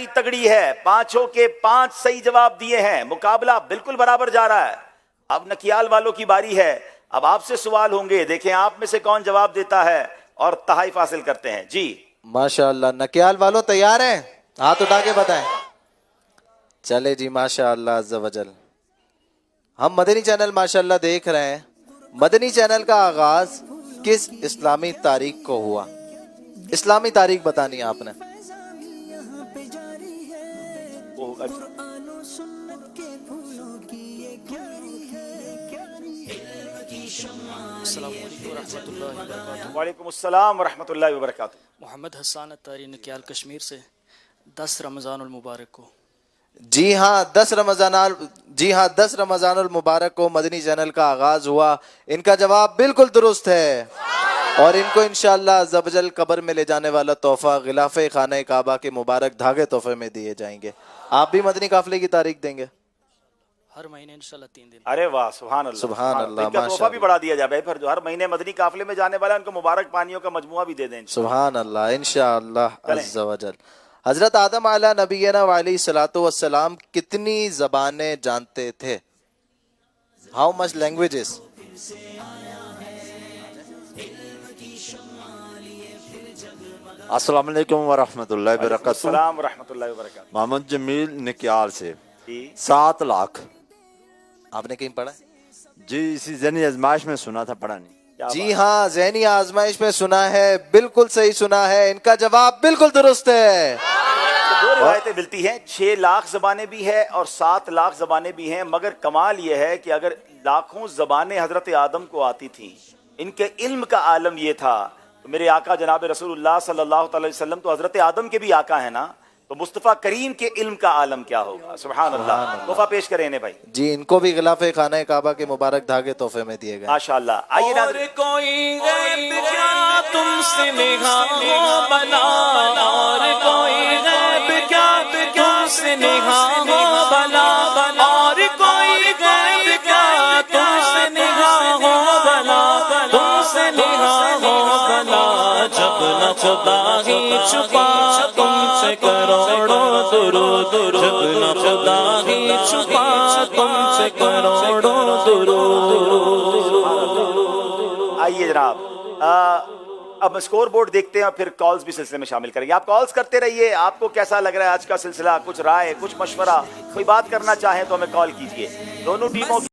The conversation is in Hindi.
तैयारी तगड़ी है, पांचों के पांच सही जवाब दिए हैं, मुकाबला बिल्कुल बराबर जा रहा है। अब नकियाल वालों की बारी है, अब आपसे सवाल होंगे, देखें आप में से कौन जवाब देता है और तहाइफ हासिल करते हैं। जी माशाअल्लाह, नकियाल वालों तैयार हैं? हाथ उठा के बताएं। चले जी, माशाअल्लाह अज़्ज़ा वजल। हम मदनी चैनल माशाअल्लाह देख रहे हैं। मदनी चैनल का आगाज किस इस्लामी तारीख को हुआ? इस्लामी तारीख बतानी है आपने। वालेकुम अस्सलाम वरहमतुल्लाहि वबरकातुहू। मोहम्मद हसन अत्तारी नकियाल कश्मीर से 10 रमज़ानुल मुबारक को। जी हाँ, 10 रमज़ानुल मुबारक को मदनी चैनल का आगाज हुआ। इनका जवाब बिल्कुल दुरुस्त है और इनको इंशाअल्लाह ज़बजल कब्र में ले जाने वाला तोहफा गिलाफ़े खाने काबा के मुबारक धागे तोहफे में दिए जाएंगे। आप भी मदनी काफिले की तारीख देंगे? हर महीने इंशाल्लाह 3 दिन। अरे वाह, सुभान अल्लाह, सुभान अल्लाह, इनका तोहफा भी बढ़ा दिया जाए भाई, फिर जो हर महीने मदनी काफिले में जाने वाला है उनको मुबारक पानियों का मजमुआ भी दे दें। सुभान अल्लाह, इंशाअल्लाह अज़्ज़ा वजल। हजरत आदम आला नबीना वाली सलातो वस्सलाम कितनी जबानें जानते थे? How much languages? अस्सलाम वालेकुम वरहमतुल्लाहि वबरकातुहू। अस्सलाम वरहमतुल्लाहि वबरकातुहू। मोहम्मद जमील निकियाल से जी 7 लाख। आपने कहीं पढ़ा? जी इसी ज़हनी आजमाइश में सुना था, पढ़ा नहीं। जी हाँ, ज़हनी आजमाइश में सुना है, बिल्कुल सही सुना है। इनका जवाब बिल्कुल दुरुस्त है। दो रिवायतें मिलती हैं, 6 लाख जबानें भी है और 7 लाख जबानें भी हैं, मगर कमाल यह है कि अगर लाखों जबानें हजरत आदम को आती थी, इनके इल्म का आलम यह था, तो मेरे आका जनाब रसूलुल्लाह सल्लल्लाहु अलैहि वसल्लम तो हजरत आदम के भी आका है ना, तो मुस्तफ़ा करीम के इल्म का आलम क्या होगा। सुभान अल्लाह। तोहफा पेश करें इन्हें भाई। जी, इनको भी गिलाफ़े खाने काबा के मुबारक धागे तोहफे में दिए गए। माशाअल्लाह। आइए और कोई गैब क्या तुमसे निगाहों बना, और कोई गैब क्या तुमसे निगाहों बना, और कोई गैब क्या तुमसे निगाहों बना, तुमसे निगाहों बना। जब न खुदा ही छुपा तुमसे करोड़ों दुरूद, जब न खुदा ही छुपा तुमसे करोड़ों दुरूद। आइए जनाब, अब स्कोर बोर्ड देखते हैं और फिर कॉल्स भी सिलसिले में शामिल करेंगे। आप कॉल्स करते रहिए। आपको कैसा लग रहा है आज का सिलसिला? कुछ राय, कुछ मशवरा, कोई बात करना चाहें तो हमें कॉल कीजिए। दोनों टीमों